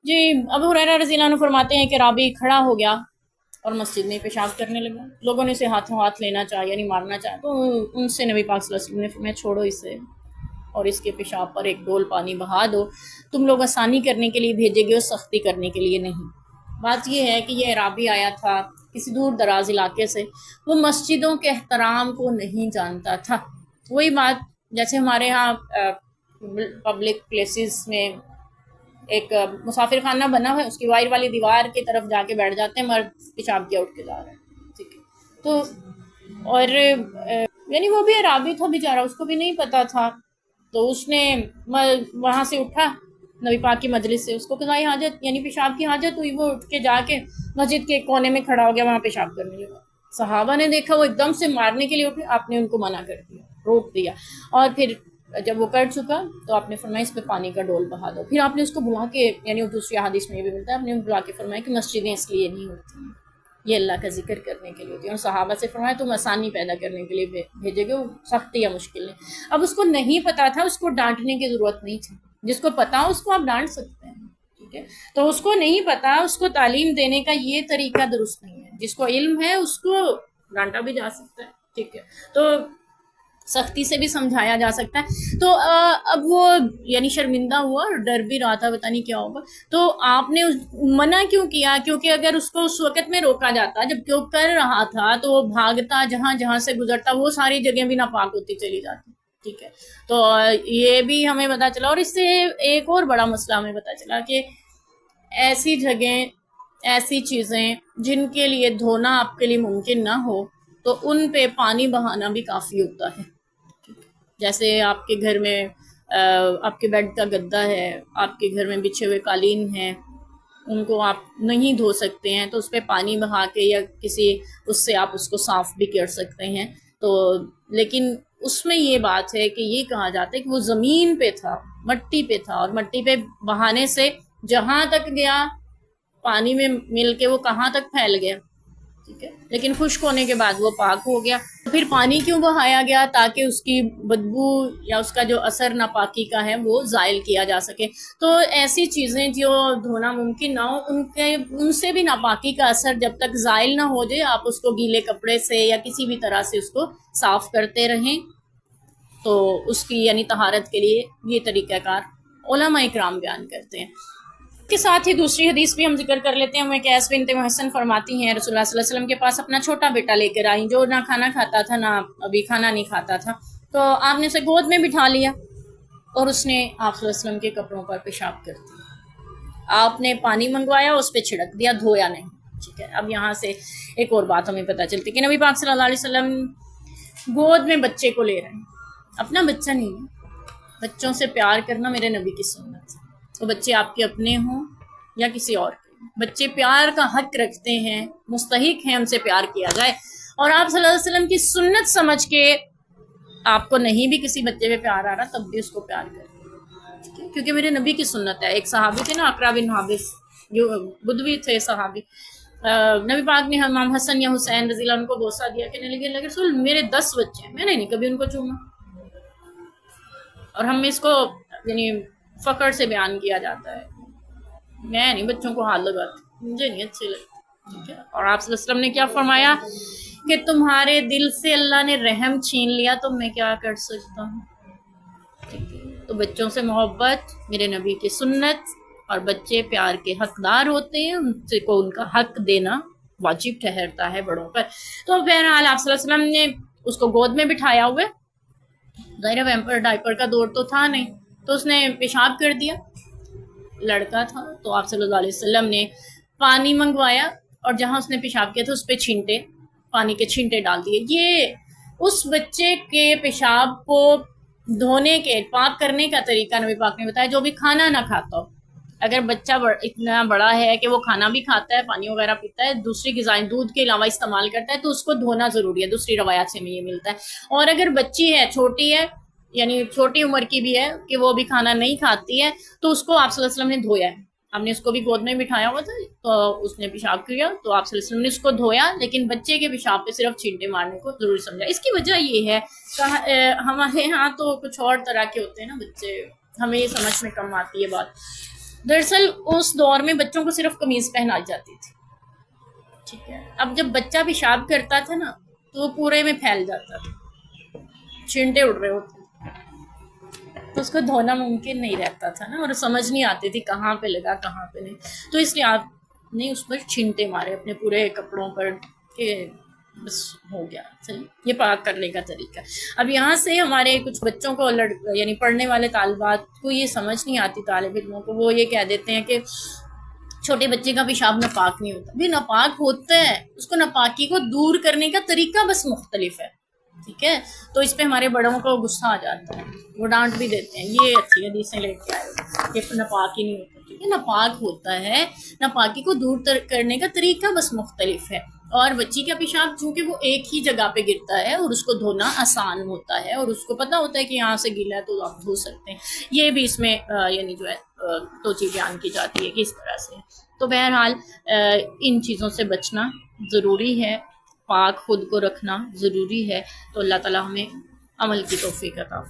جی ابو ہریرہ رضی اللہ عنہ فرماتے ہیں کہ رابی کھڑا ہو گیا اور مسجد میں پیشاب کرنے لگا. لوگوں نے اسے ہاتھوں ہاتھ لینا چاہا یعنی مارنا چاہا، تو ان سے نبی پاک صلی اللہ علیہ وسلم نے فرمایا چھوڑو اسے اور اس کے پیشاب پر ایک ڈول پانی بہا دو. تم لوگ آسانی کرنے کے لیے بھیجے گے اور سختی کرنے کے لیے نہیں. بات یہ ہے کہ یہ اعرابی آیا تھا کسی دور دراز علاقے سے، وہ مسجدوں کے احترام کو نہیں جانتا تھا. وہی بات جیسے ہمارے ہاں پبلک پلیسز میں ایک مسافر خانہ بنا ہوا ہے، اس کی وائر والی دیوار کی طرف جا کے بیٹھ جاتے ہیں، مرد پیشاب کیا اٹھ کے جا رہا ہے، ٹھیک ہے. تو اور یعنی وہ بھی اعرابی تھا بیچارہ، اس کو بھی نہیں پتا تھا. تو اس نے وہاں سے اٹھا نبی پاک کی مجلس سے، اس کو قضائی حاجت یعنی پیشاب کی حاجت ہوئی، وہ اٹھ کے جا کے مسجد کے کونے میں کھڑا ہو گیا، وہاں پیشاب کرنے لگا. صحابہ نے دیکھا وہ ایک دم سے مارنے کے لیے اٹھے، آپ نے ان کو منع کر دیا، روک دیا. اور پھر جب وہ کر چکا تو آپ نے فرمایا اس پہ پانی کا ڈول بہا دو. پھر آپ نے اس کو بلا کے، یعنی دوسری حدیث میں یہ بھی ملتا ہے، آپ نے بلا کے فرمایا کہ مسجدیں اس لیے نہیں ہوتی ہیں، یہ اللہ کا ذکر کرنے کے لیے ہوتی ہے. اور صحابہ سے فرمایا تم آسانی پیدا کرنے کے لیے بھیجے گے، وہ سخت یا مشکل نہیں. اب اس کو نہیں پتا تھا، اس کو ڈانٹنے کی ضرورت نہیں تھی. جس کو پتا ہو اس کو آپ ڈانٹ سکتے ہیں، ٹھیک ہے. تو اس کو نہیں پتا، اس کو تعلیم دینے کا یہ طریقہ درست نہیں ہے. جس کو علم ہے اس کو ڈانٹا بھی جا سکتا ہے، ٹھیک ہے، تو سختی سے بھی سمجھایا جا سکتا ہے. تو اب وہ یعنی شرمندہ ہوا اور ڈر بھی رہا تھا پتہ نہیں کیا ہوگا. تو آپ نے منع کیوں کیا؟ کیونکہ اگر اس کو اس وقت میں روکا جاتا، جب کہ وہ کر رہا تھا، تو وہ بھاگتا جہاں جہاں سے گزرتا وہ ساری جگہیں بھی ناپاک ہوتی چلی جاتی، ٹھیک ہے. تو یہ بھی ہمیں پتا چلا. اور اس سے ایک اور بڑا مسئلہ ہمیں پتا چلا کہ ایسی جگہیں، ایسی چیزیں جن کے لیے دھونا آپ کے لیے ممکن نہ ہو، تو ان پہ پانی بہانا بھی کافی ہوتا ہے. جیسے آپ کے گھر میں آپ کے بیڈ کا گدا ہے، آپ کے گھر میں بچھے ہوئے قالین ہیں، ان کو آپ نہیں دھو سکتے ہیں، تو اس پہ پانی بہا کے یا کسی اس سے آپ اس کو صاف بھی کر سکتے ہیں. تو لیکن اس میں یہ بات ہے کہ یہ کہا جاتا ہے کہ وہ زمین پہ تھا، مٹی پہ تھا، اور مٹی پہ بہانے سے جہاں تک گیا پانی میں مل کے وہ کہاں تک پھیل گیا، ٹھیک ہے. لیکن خشک ہونے کے بعد وہ پاک ہو گیا. پھر پانی کیوں بہایا گیا؟ تاکہ اس کی بدبو یا اس کا جو اثر ناپاکی کا ہے وہ زائل کیا جا سکے. تو ایسی چیزیں جو دھونا ممکن نہ ہو، ان سے بھی ناپاکی کا اثر جب تک زائل نہ ہو جائے، آپ اس کو گیلے کپڑے سے یا کسی بھی طرح سے اس کو صاف کرتے رہیں. تو اس کی یعنی طہارت کے لیے یہ طریقہ کار علماء اکرام بیان کرتے ہیں. کے ساتھ ہی دوسری حدیث بھی ہم ذکر کر لیتے ہیں. ہمیں قیس بنت محسن فرماتی ہیں رسول اللہ صلی اللہ علیہ وسلم کے پاس اپنا چھوٹا بیٹا لے کر آئیں، جو نہ کھانا کھاتا تھا، نہ ابھی کھانا نہیں کھاتا تھا. تو آپ نے اسے گود میں بٹھا لیا اور اس نے آپ صلی اللہ علیہ وسلم کے کپڑوں پر پیشاب کر دیا. آپ نے پانی منگوایا، اس پہ چھڑک دیا، دھویا نہیں، ٹھیک ہے. اب یہاں سے ایک اور بات ہمیں پتہ چلتی کہ نبی پاک صلی اللہ علیہ وسلم گود میں بچے کو لے رہے ہیں، اپنا بچہ نہیں ہے. بچوں سے پیار کرنا میرے نبی کی سنت ہے. تو بچے آپ کے اپنے ہوں یا کسی اور کے، بچے پیار کا حق رکھتے ہیں، مستحق ہیں ان سے پیار کیا جائے. اور آپ صلی اللہ علیہ وسلم کی سنت سمجھ کے آپ کو نہیں بھی کسی بچے پہ پیار آ رہا تب بھی اس کو پیار کریں، کیونکہ میرے نبی کی سنت ہے. ایک صحابی تھے نا، اقرا بن حابس، جو بدوی تھے صحابی، نبی پاک نے امام حسن یا حسین رضی اللہ عنہ کو بوسہ دیا کہ لگے اللہ کے رسول میرے 10 بچے ہیں، میں نے نہیں کبھی ان کو چوما. اور ہم اس کو یعنی فخر سے بیان کیا جاتا ہے، میں نہیں بچوں کو ہاتھ لگاتی، مجھے نہیں اچھے لگتے، ٹھیک ہے. اور آپ صلی اللہ علیہ وسلم نے کیا فرمایا کہ تمہارے دل سے اللہ نے رحم چھین لیا تو میں کیا کر سکتا ہوں، ٹھیک ہے. تو بچوں سے محبت میرے نبی کی سنت، اور بچے پیار کے حقدار ہوتے ہیں، ان سے کو ان کا حق دینا واجب ٹھہرتا ہے بڑوں پر. تو بہرحال آپ صلی اللہ علیہ وسلم نے اس کو گود میں بٹھایا ہوئے، ظاہر ویمپر ڈائپر کا دور تو تھا نہیں، تو اس نے پیشاب کر دیا. لڑکا تھا تو آپ صلی اللہ علیہ وسلم نے پانی منگوایا اور جہاں اس نے پیشاب کیا تھا اس پہ چھینٹے، پانی کے چھینٹے ڈال دیے. یہ اس بچے کے پیشاب کو دھونے کے، پاک کرنے کا طریقہ نبی پاک نے بتایا، جو بھی کھانا نہ کھاتا ہو. اگر بچہ اتنا بڑا ہے کہ وہ کھانا بھی کھاتا ہے، پانی وغیرہ پیتا ہے، دوسری غذائیں دودھ کے علاوہ استعمال کرتا ہے، تو اس کو دھونا ضروری ہے. دوسری روایات سے ہمیں یہ ملتا ہے. اور اگر بچی ہے، چھوٹی ہے، یعنی چھوٹی عمر کی بھی ہے کہ وہ بھی کھانا نہیں کھاتی ہے، تو اس کو آپ صلی اللہ علیہ وسلم نے دھویا ہے. ہم نے اس کو بھی گود میں بٹھایا ہوا تھا، تو اس نے پیشاب کیا تو آپ صلی اللہ علیہ وسلم نے اس کو دھویا، لیکن بچے کے پیشاب پہ صرف چھینٹے مارنے کو ضروری سمجھا. اس کی وجہ یہ ہے کہ ہمارے ہاں تو کچھ اور طرح کے ہوتے ہیں نا بچے، ہمیں یہ سمجھ میں کم آتی ہے بات. دراصل اس دور میں بچوں کو صرف قمیض پہنائی جاتی تھی، ٹھیک ہے. اب جب بچہ پیشاب کرتا تھا نا تو وہ پورے میں پھیل جاتا تھا، چھینٹے اڑ رہے ہوتے تو اس کو دھونا ممکن نہیں رہتا تھا نا، اور سمجھ نہیں آتی تھی کہاں پہ لگا کہاں پہ نہیں. تو اس لیے آپ نے اس پر چھینٹے مارے اپنے پورے کپڑوں پر کہ بس ہو گیا. صحیح، یہ پاک کرنے کا طریقہ. اب یہاں سے ہمارے کچھ بچوں کو یعنی پڑھنے والے طالبات کو یہ سمجھ نہیں آتی، طالب علموں کو، وہ یہ کہہ دیتے ہیں کہ چھوٹے بچے کا پیشاب ناپاک نہیں ہوتا. بھی ناپاک ہوتا ہے، اس کو ناپاکی کو دور کرنے کا طریقہ بس مختلف ہے، ٹھیک ہے. تو اس پہ ہمارے بڑوں کو غصہ آ جاتا ہے، وہ ڈانٹ بھی دیتے ہیں، یہ اچھی حدیثیں لے کے آئے کہ ناپاک ہی نہیں ہوتا. ٹھیک ہے، ناپاک ہوتا ہے، ناپاکی کو دور کرنے کا طریقہ بس مختلف ہے. اور بچی کا پیشاب چونکہ وہ ایک ہی جگہ پہ گرتا ہے اور اس کو دھونا آسان ہوتا ہے، اور اس کو پتہ ہوتا ہے کہ یہاں سے گیلا ہے تو آپ دھو سکتے ہیں. یہ بھی اس میں یعنی جو ہے توجہ بیان کی جاتی ہے کہ اس طرح سے. تو بہرحال ان چیزوں سے بچنا ضروری ہے، پاک خود کو رکھنا ضروری ہے. تو اللہ تعالیٰ ہمیں عمل کی توفیق عطا فرمائے.